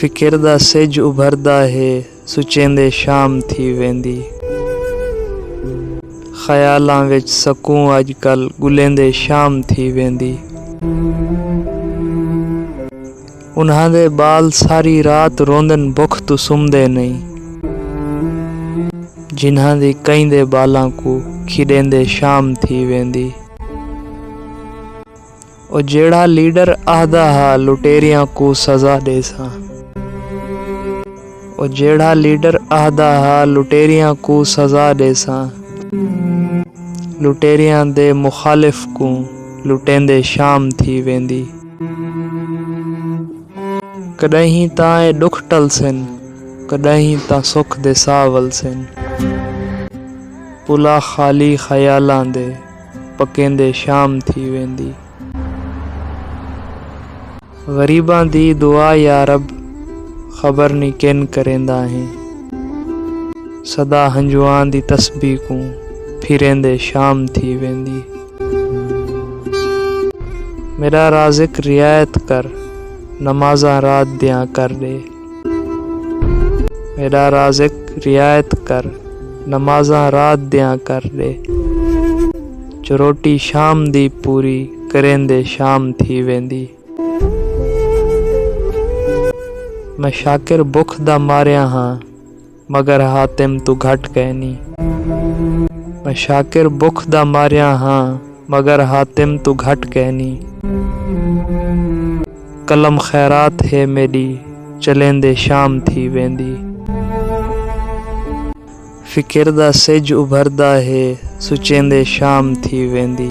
फिकिर दा सिज उभरदा है सुचेंदे शाम थी वेंदी। ख्यालां विच सकूं अजकल गुलेंदे शाम थी वेंदी। उन्हां दे बाल सारी रात रोंदन भुख तो सुमदे नहीं। जिन्हां दी कईंदे बालां को खिडेंदे शाम थी वेंदी। ओ जेड़ा लीडर आहदा हा लुटेरियां को सजा देसा। ओ जेड़ा लीडर आहदा हा लुटेरियां को सजा देसा। लुटेरियां दे मुखालिफ को लुटेंदे शाम थी वेंदी। कदहीं तां ए दुख टलसन, कदहीं तां सुख दे सावल सन। पुला खाली ख्यालां दे पकेंदे शाम थी वेंदी। गरीबां दी दुआ या रब खबर नहीं किन करेंदा है। सदा हंजुआं दी तस्बीह को फिरेंदे शाम थी वेंदी। मेरा राज़िक रियायत कर नमाज़ां रात दियां कर दे। मेरा राज़िक रियायत कर नमाज़ां रात दियां कर दे। जो रोटी शाम दी पूरी करेंदे शाम थी वेंदी। मैं शाकिर भुख दा मारिया हाँ मगर हातिम तू घट कहनी। मैं शाकिर भुख दा मारिया हाँ मगर हातिम तू घट कहनी। कलम खैरात है मेरी चलेंदे शाम थी वेंदी। फिकिर दा सिज उभरदा है सुचेंदे शाम थी वेंदी।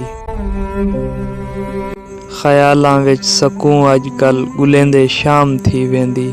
ख्यालां विच सकूं अजकल गुलेंदे शाम थी वेंदी।